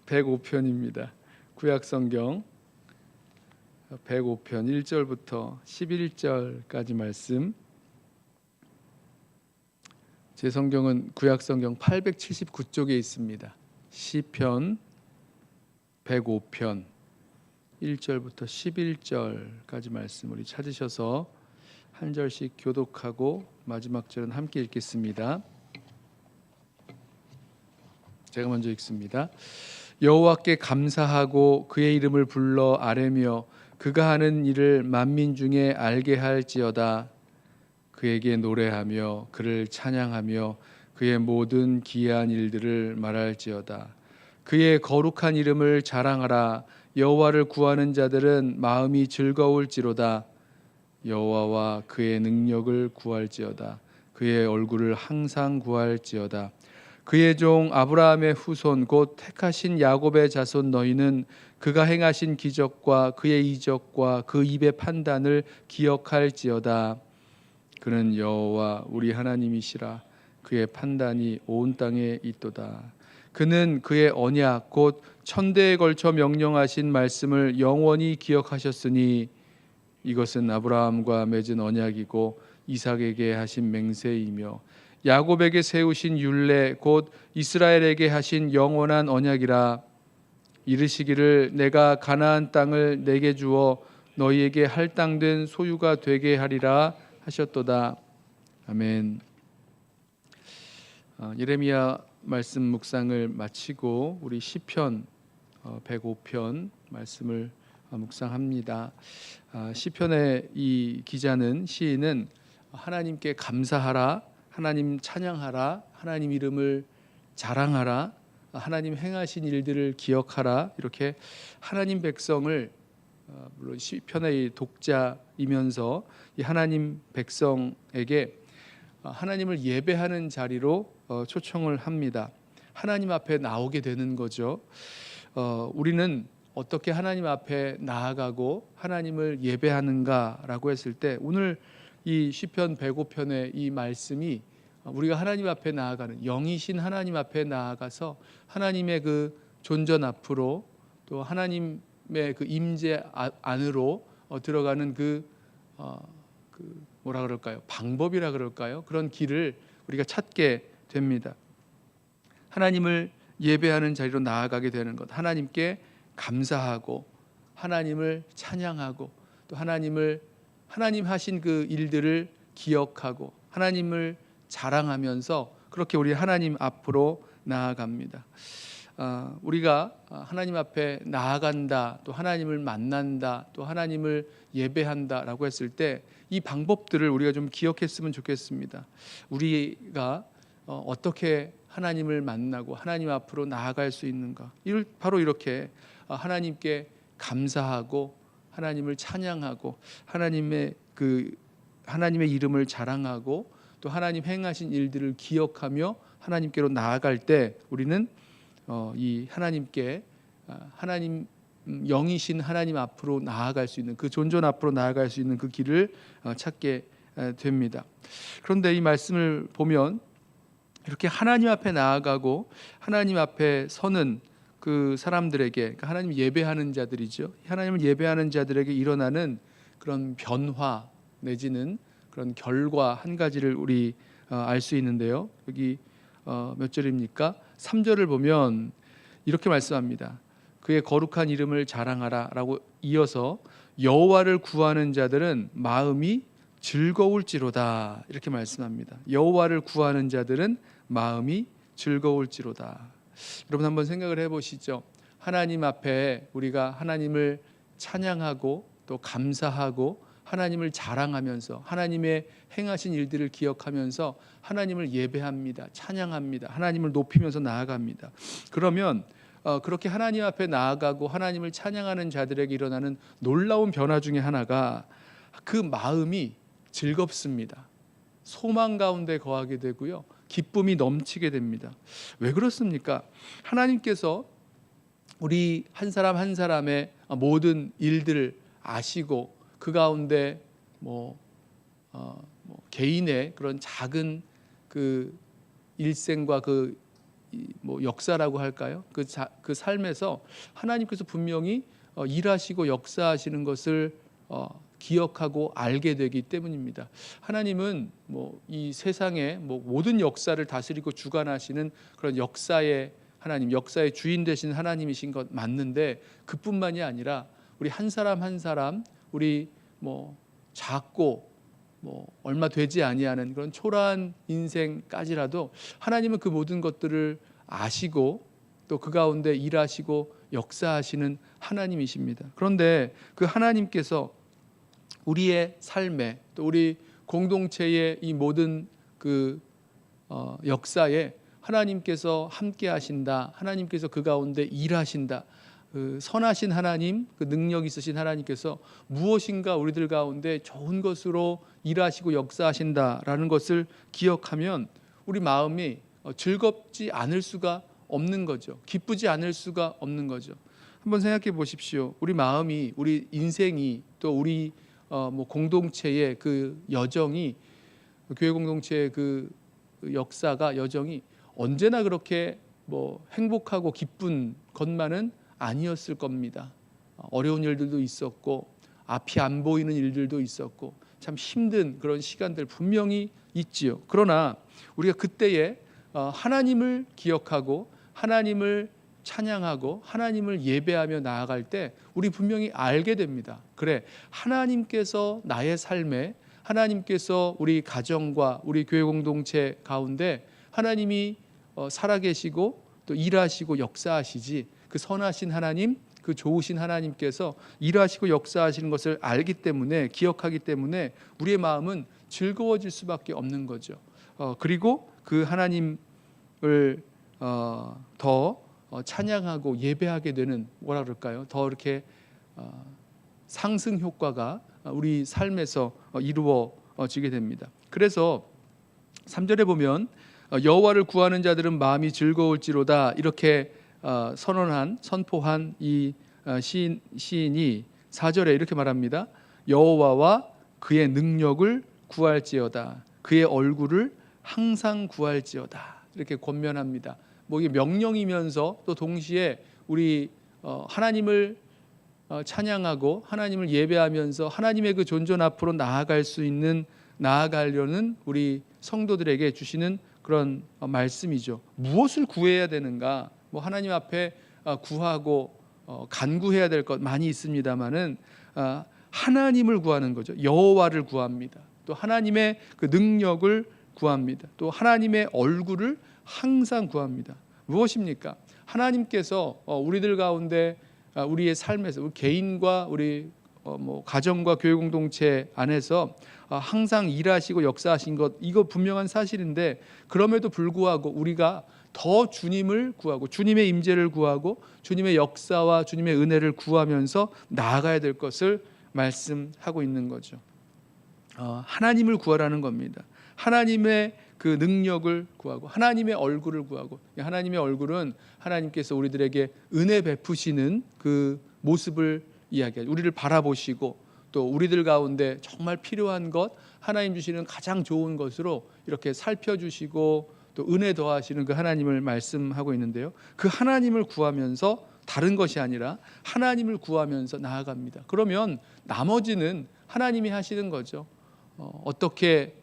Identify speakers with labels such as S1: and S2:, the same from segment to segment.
S1: 105편입니다. 구약성경 105편 1절부터 11절까지 말씀. 제 성경은 구약성경 879쪽에 있습니다. 시편 105편 1절부터 11절까지 말씀 우리 찾으셔서 한 절씩 교독하고 마지막 절은 함께 읽겠습니다. 제가 먼저 읽습니다. 여호와께 감사하고 그의 이름을 불러 아뢰며 그가 하는 일을 만민 중에 알게 할지어다. 그에게 노래하며 그를 찬양하며 그의 모든 기이한 일들을 말할지어다. 그의 거룩한 이름을 자랑하라. 여호와를 구하는 자들은 마음이 즐거울지로다. 여호와와 그의 능력을 구할지어다. 그의 얼굴을 항상 구할지어다. 그의 종 아브라함의 후손 곧 택하신 야곱의 자손 너희는 그가 행하신 기적과 그의 이적과 그 입의 판단을 기억할지어다. 그는 여호와 우리 하나님이시라. 그의 판단이 온 땅에 있도다. 그는 그의 언약 곧 천대에 걸쳐 명령하신 말씀을 영원히 기억하셨으니 이것은 아브라함과 맺은 언약이고 이삭에게 하신 맹세이며 야곱에게 세우신 율례 곧 이스라엘에게 하신 영원한 언약이라. 이르시기를 내가 가나안 땅을 내게 주어 너희에게 할당된 소유가 되게 하리라 하셨도다. 아멘. 예레미야 말씀 묵상을 마치고 우리 시편 105편 말씀을 묵상합니다. 시편의 이 기자는 시인은 하나님께 감사하라, 하나님 찬양하라, 하나님 이름을 자랑하라, 하나님 행하신 일들을 기억하라, 이렇게 하나님 백성을 물론 시편의 독자이면서 이 하나님 백성에게 하나님을 예배하는 자리로 초청을 합니다. 하나님 앞에 나오게 되는 거죠. 우리는 어떻게 하나님 앞에 나아가고 하나님을 예배하는가라고 했을 때 오늘 이 시편 105편의 이 말씀이 우리가 하나님 앞에 나아가는 영이신 하나님 앞에 나아가서 하나님의 그 존전 앞으로 또 하나님의 그 임재 안으로 들어가는 그 뭐라 그럴까요? 방법이라 그럴까요? 그런 길을 우리가 찾게 됩니다. 하나님을 예배하는 자리로 나아가게 되는 것, 하나님께 감사하고 하나님을 찬양하고 또 하나님 하신 그 일들을 기억하고 하나님을 자랑하면서 그렇게 우리 하나님 앞으로 나아갑니다. 우리가 하나님 앞에 나아간다, 또 하나님을 만난다, 또 하나님을 예배한다라고 했을 때 이 방법들을 우리가 좀 기억했으면 좋겠습니다. 우리가 어떻게 하나님을 만나고 하나님 앞으로 나아갈 수 있는가? 바로 이렇게 하나님께 감사하고 하나님을 찬양하고 하나님의 이름을 자랑하고 또 하나님 행하신 일들을 기억하며 하나님께로 나아갈 때 우리는 이 하나님께 하나님 영이신 하나님 앞으로 나아갈 수 있는 그 존전 앞으로 나아갈 수 있는 그 길을 찾게 됩니다. 그런데 이 말씀을 보면 이렇게 하나님 앞에 나아가고 하나님 앞에 서는 그 사람들에게, 그러니까 하나님 예배하는 자들이죠. 하나님을 예배하는 자들에게 일어나는 그런 변화 내지는 그런 결과 한 가지를 우리 알 수 있는데요. 여기 몇 절입니까? 3절을 보면 이렇게 말씀합니다. 그의 거룩한 이름을 자랑하라 라고 이어서 여호와를 구하는 자들은 마음이 즐거울지로다 이렇게 말씀합니다. 여호와를 구하는 자들은 마음이 즐거울지로다. 여러분 한번 생각을 해보시죠. 하나님 앞에 우리가 하나님을 찬양하고 또 감사하고 하나님을 자랑하면서 하나님의 행하신 일들을 기억하면서 하나님을 예배합니다. 찬양합니다. 하나님을 높이면서 나아갑니다. 그러면 그렇게 하나님 앞에 나아가고 하나님을 찬양하는 자들에게 일어나는 놀라운 변화 중에 하나가 그 마음이 즐겁습니다. 소망 가운데 거하게 되고요. 기쁨이 넘치게 됩니다. 왜 그렇습니까? 하나님께서 우리 한 사람 한 사람의 모든 일들을 아시고 그 가운데 개인의 그런 작은 그 일생과 그 뭐 역사라고 할까요? 그 삶에서 하나님께서 분명히 일하시고 역사하시는 것을 기억하고 알게 되기 때문입니다. 하나님은 뭐 이 세상의 뭐 모든 역사를 다스리고 주관하시는 그런 역사의 하나님, 역사의 주인 되신 하나님이신 것 맞는데, 그뿐만이 아니라 우리 한 사람 한 사람, 우리 뭐 작고 뭐 얼마 되지 아니하는 그런 초라한 인생까지라도 하나님은 그 모든 것들을 아시고 또 그 가운데 일하시고 역사하시는 하나님이십니다. 그런데 그 하나님께서 우리의 삶에, 또 우리 공동체의 이 모든 그 역사에 하나님께서 함께 하신다, 하나님께서 그 가운데 일하신다, 그 선하신 하나님, 그 능력 있으신 하나님께서 무엇인가 우리들 가운데 좋은 것으로 일하시고 역사하신다라는 것을 기억하면 우리 마음이 즐겁지 않을 수가 없는 거죠. 기쁘지 않을 수가 없는 거죠. 한번 생각해 보십시오. 우리 마음이, 우리 인생이, 또 우리 뭐 공동체의 그 여정이, 교회 공동체의 그 역사가, 여정이 언제나 그렇게 뭐 행복하고 기쁜 것만은 아니었을 겁니다. 어려운 일들도 있었고 앞이 안 보이는 일들도 있었고 참 힘든 그런 시간들 분명히 있지요. 그러나 우리가 그때에 하나님을 기억하고 하나님을 찬양하고 하나님을 예배하며 나아갈 때 우리 분명히 알게 됩니다. 그래, 하나님께서 나의 삶에, 하나님께서 우리 가정과 우리 교회 공동체 가운데 하나님이 살아계시고 또 일하시고 역사하시지, 그 선하신 하나님, 그 좋으신 하나님께서 일하시고 역사하시는 것을 알기 때문에, 기억하기 때문에 우리의 마음은 즐거워질 수밖에 없는 거죠. 그리고 그 하나님을 더 찬양하고 예배하게 되는, 뭐라 그럴까요? 더 이렇게 상승 효과가 우리 삶에서 이루어지게 됩니다. 그래서 3절에 보면 여호와를 구하는 자들은 마음이 즐거울지로다, 이렇게 선포한 이 시인이 4절에 이렇게 말합니다. 여호와와 그의 능력을 구할지어다, 그의 얼굴을 항상 구할지어다, 이렇게 권면합니다. 뭐 이게 명령이면서 또 동시에 우리 하나님을 찬양하고 하나님을 예배하면서 하나님의 그 존전 앞으로 나아가려는 우리 성도들에게 주시는 그런 말씀이죠. 무엇을 구해야 되는가? 뭐 하나님 앞에 구하고 간구해야 될 것 많이 있습니다만은 하나님을 구하는 거죠. 여호와를 구합니다. 또 하나님의 그 능력을 구합니다. 또 하나님의 얼굴을 항상 구합니다. 무엇입니까? 하나님께서 우리들 가운데, 우리의 삶에서, 우리 개인과 우리 뭐 가정과 교회 공동체 안에서 항상 일하시고 역사하신 것, 이거 분명한 사실인데, 그럼에도 불구하고 우리가 더 주님을 구하고 주님의 임재를 구하고 주님의 역사와 주님의 은혜를 구하면서 나아가야 될 것을 말씀하고 있는 거죠. 하나님을 구하라는 겁니다. 하나님의 그 능력을 구하고 하나님의 얼굴을 구하고, 하나님의 얼굴은 하나님께서 우리들에게 은혜 베푸시는 그 모습을 이야기하죠. 우리를 바라보시고 또 우리들 가운데 정말 필요한 것, 하나님 주시는 가장 좋은 것으로 이렇게 살펴주시고 또 은혜 더하시는 그 하나님을 말씀하고 있는데요. 그 하나님을 구하면서, 다른 것이 아니라 하나님을 구하면서 나아갑니다. 그러면 나머지는 하나님이 하시는 거죠. 어떻게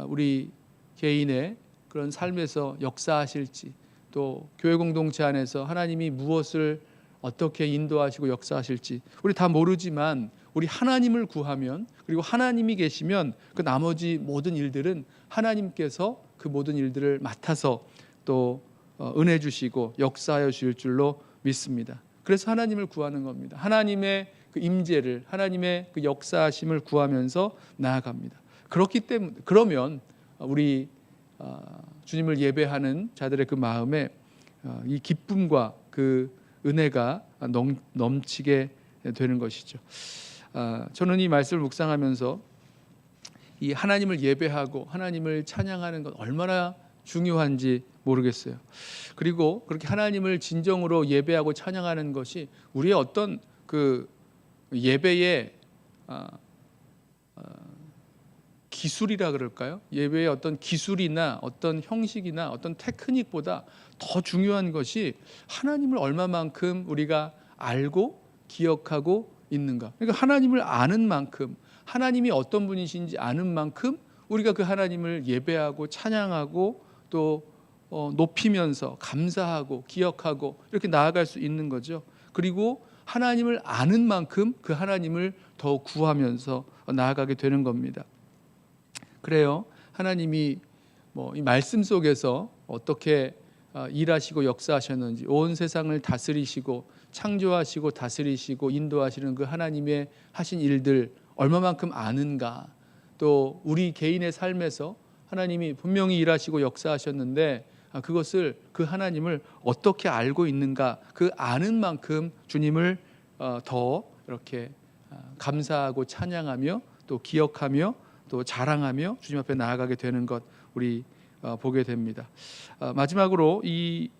S1: 우리 개인의 그런 삶에서 역사하실지, 또 교회 공동체 안에서 하나님이 무엇을 어떻게 인도하시고 역사하실지 우리 다 모르지만, 우리 하나님을 구하면, 그리고 하나님이 계시면 그 나머지 모든 일들은 하나님께서 그 모든 일들을 맡아서 또 은혜 주시고 역사하여 주실 줄로 믿습니다. 그래서 하나님을 구하는 겁니다. 하나님의 그 임재를, 하나님의 그 역사하심을 구하면서 나아갑니다. 그렇기 때문에, 그러면 우리 주님을 예배하는 자들의 그 마음에 이 기쁨과 그 은혜가 넘치게 되는 것이죠. 저는 이 말씀을 묵상하면서 이 하나님을 예배하고 하나님을 찬양하는 것 얼마나 중요한지 모르겠어요. 그리고 그렇게 하나님을 진정으로 예배하고 찬양하는 것이 우리의 어떤 그 예배의 기술이라 그럴까요? 예배의 어떤 기술이나 어떤 형식이나 어떤 테크닉보다 더 중요한 것이 하나님을 얼마만큼 우리가 알고 기억하고 있는가. 그러니까 하나님을 아는 만큼, 하나님이 어떤 분이신지 아는 만큼 우리가 그 하나님을 예배하고 찬양하고 또 높이면서 감사하고 기억하고 이렇게 나아갈 수 있는 거죠. 그리고 하나님을 아는 만큼 그 하나님을 더 구하면서 나아가게 되는 겁니다. 그래요. 하나님이 이 말씀 속에서 어떻게 일하시고 역사하셨는지, 온 세상을 다스리시고 창조하시고 다스리시고 인도하시는 그 하나님의 하신 일들 얼마만큼 아는가. 또 우리 개인의 삶에서 하나님이 분명히 일하시고 역사하셨는데 그것을 그 하나님을 어떻게 알고 있는가. 그 아는 만큼 주님을 더 이렇게 감사하고 찬양하며 또 기억하며 또 자랑하며 주님 앞에 나아가게 되는 것 우리 보게 됩니다. 마지막으로 이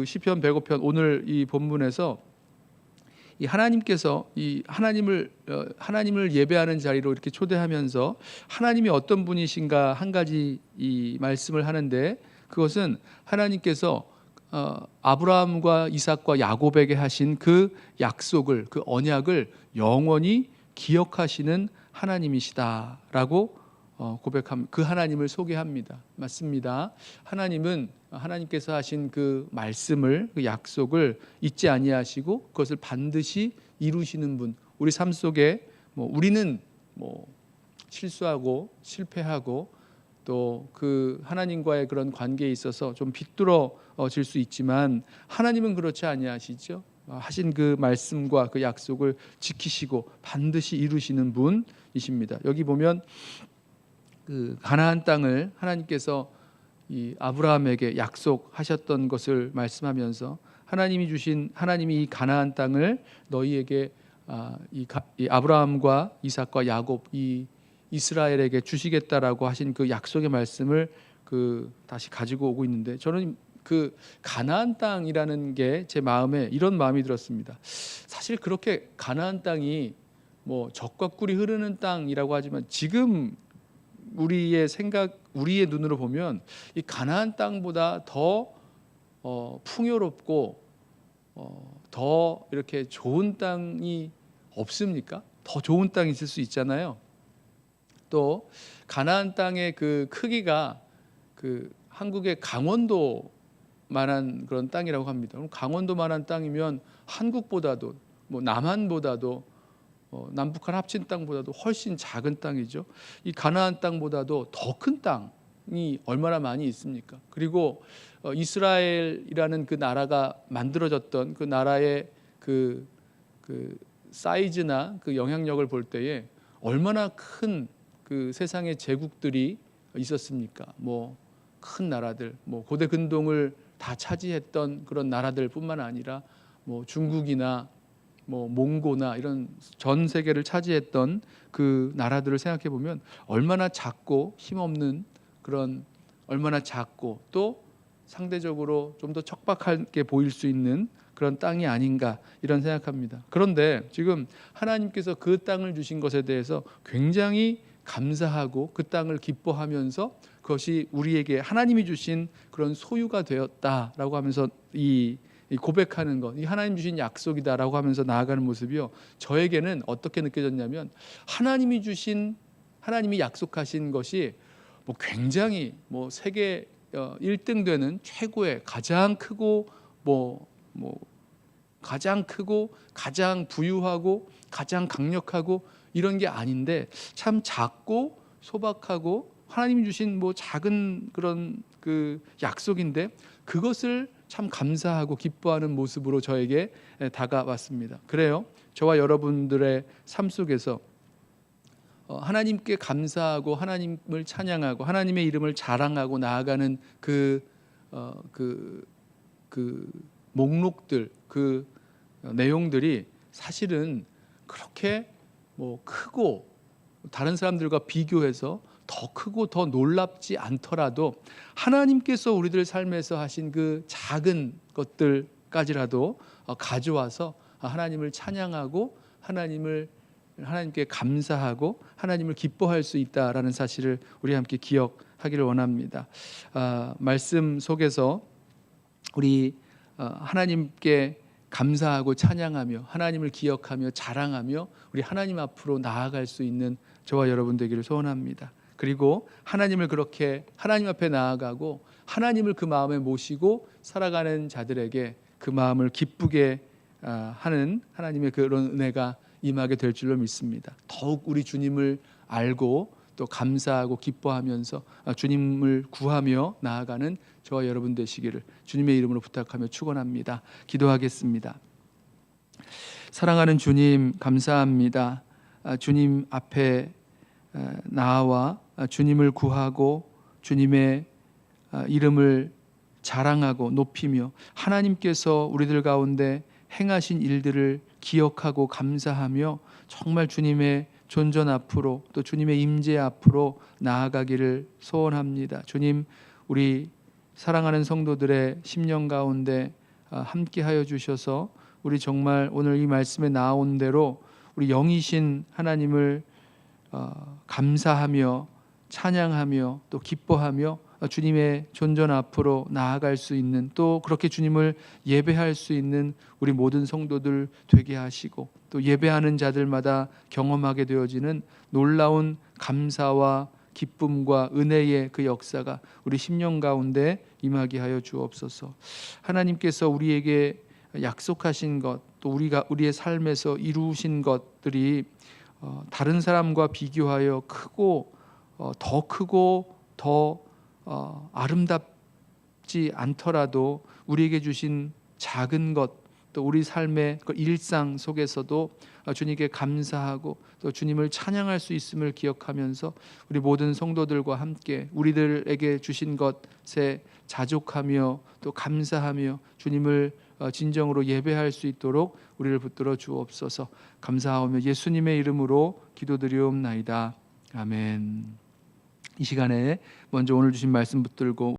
S1: 시편 105편 오늘 이 본문에서 이 하나님께서 이 하나님을 예배하는 자리로 이렇게 초대하면서 하나님이 어떤 분이신가 한 가지 이 말씀을 하는데, 그것은 하나님께서 아브라함과 이삭과 야곱에게 하신 그 약속을, 그 언약을 영원히 기억하시는 하나님이시다라고 그 하나님을 소개합니다. 맞습니다. 하나님은 하나님께서 하신 그 말씀을, 그 약속을 잊지 아니하시고 그것을 반드시 이루시는 분. 우리 삶 속에 우리는 실수하고 실패하고 또 그 하나님과의 그런 관계에 있어서 좀 비뚤어질 수 있지만 하나님은 그렇지 아니하시죠. 하신 그 말씀과 그 약속을 지키시고 반드시 이루시는 분이십니다. 여기 보면 그 가나안 땅을 하나님께서 이 아브라함에게 약속하셨던 것을 말씀하면서 하나님이 이 가나안 땅을 너희에게 이 아브라함과 이삭과 야곱 이 이스라엘에게 주시겠다라고 하신 그 약속의 말씀을 다시 가지고 오고 있는데, 저는 그 가나안 땅이라는 게 제 마음에 이런 마음이 들었습니다. 사실 그렇게 가나안 땅이 젖과 꿀이 흐르는 땅이라고 하지만 지금 우리의 눈으로 보면 이 가나안 땅보다 더 풍요롭고 더 이렇게 좋은 땅이 없습니까? 더 좋은 땅이 있을 수 있잖아요. 또 가나안 땅의 그 크기가 그 한국의 강원도만한 그런 땅이라고 합니다. 그럼 강원도만한 땅이면 한국보다도 남한보다도 남북한 합친 땅보다도 훨씬 작은 땅이죠. 이 가나안 땅보다도 더 큰 땅이 얼마나 많이 있습니까? 그리고 이스라엘이라는 그 나라가 만들어졌던 그 나라의 그 사이즈나 그 영향력을 볼 때에 얼마나 큰 그 세상의 제국들이 있었습니까? 큰 나라들, 고대 근동을 다 차지했던 그런 나라들뿐만 아니라 중국이나 몽고나 이런 전 세계를 차지했던 그 나라들을 생각해 보면 얼마나 작고 힘없는 그런, 얼마나 작고 또 상대적으로 좀 더 척박하게 보일 수 있는 그런 땅이 아닌가 이런 생각합니다. 그런데 지금 하나님께서 그 땅을 주신 것에 대해서 굉장히 감사하고 그 땅을 기뻐하면서 그것이 우리에게 하나님이 주신 그런 소유가 되었다라고 하면서 이 고백하는 것, 이 하나님 주신 약속이다라고 하면서 나아가는 모습이요, 저에게는 어떻게 느껴졌냐면 하나님이 약속하신 것이 굉장히 세계 1등 되는 최고의 가장 크고 가장 부유하고 가장 강력하고 이런 게 아닌데 참 작고 소박하고 하나님이 주신 작은 그런 그 약속인데 그것을 참 감사하고 기뻐하는 모습으로 저에게 다가왔습니다. 그래요. 저와 여러분들의 삶 속에서 하나님께 감사하고 하나님을 찬양하고 하나님의 이름을 자랑하고 나아가는 그 목록들, 그 내용들이 사실은 그렇게 크고 다른 사람들과 비교해서 더 크고 더 놀랍지 않더라도 하나님께서 우리들 삶에서 하신 그 작은 것들까지라도 가져와서 하나님을 찬양하고 하나님을 하나님께 감사하고 하나님을 기뻐할 수 있다라는 사실을 우리 함께 기억하기를 원합니다. 말씀 속에서 우리 하나님께 감사하고 찬양하며 하나님을 기억하며 자랑하며 우리 하나님 앞으로 나아갈 수 있는 저와 여러분 되기를 소원합니다. 그리고 하나님을 그렇게 하나님 앞에 나아가고 하나님을 그 마음에 모시고 살아가는 자들에게 그 마음을 기쁘게 하는 하나님의 그런 은혜가 임하게 될 줄로 믿습니다. 더욱 우리 주님을 알고 또 감사하고 기뻐하면서 주님을 구하며 나아가는 저와 여러분 되시기를 주님의 이름으로 부탁하며 축원합니다. 기도하겠습니다. 사랑하는 주님, 감사합니다. 주님 앞에 나와 주님을 구하고 주님의 이름을 자랑하고 높이며 하나님께서 우리들 가운데 행하신 일들을 기억하고 감사하며 정말 주님의 존전 앞으로 또 주님의 임재 앞으로 나아가기를 소원합니다. 주님, 우리 사랑하는 성도들의 심령 가운데 함께하여 주셔서 우리 정말 오늘 이 말씀에 나온 대로 우리 영이신 하나님을 감사하며 찬양하며 또 기뻐하며 주님의 존전 앞으로 나아갈 수 있는 또 그렇게 주님을 예배할 수 있는 우리 모든 성도들 되게 하시고 또 예배하는 자들마다 경험하게 되어지는 놀라운 감사와 기쁨과 은혜의 그 역사가 우리 심령 가운데 임하게 하여 주옵소서. 하나님께서 우리에게 약속하신 것 또 우리의 삶에서 이루신 것들이 다른 사람과 비교하여 크고 더 아름답지 않더라도 우리에게 주신 작은 것 또 우리 삶의 그 일상 속에서도 주님께 감사하고 또 주님을 찬양할 수 있음을 기억하면서 우리 모든 성도들과 함께 우리들에게 주신 것에 자족하며 또 감사하며 주님을 진정으로 예배할 수 있도록 우리를 붙들어 주옵소서. 감사하며 예수님의 이름으로 기도드리옵나이다. 아멘. 이 시간에 먼저 오늘 주신 말씀 붙들고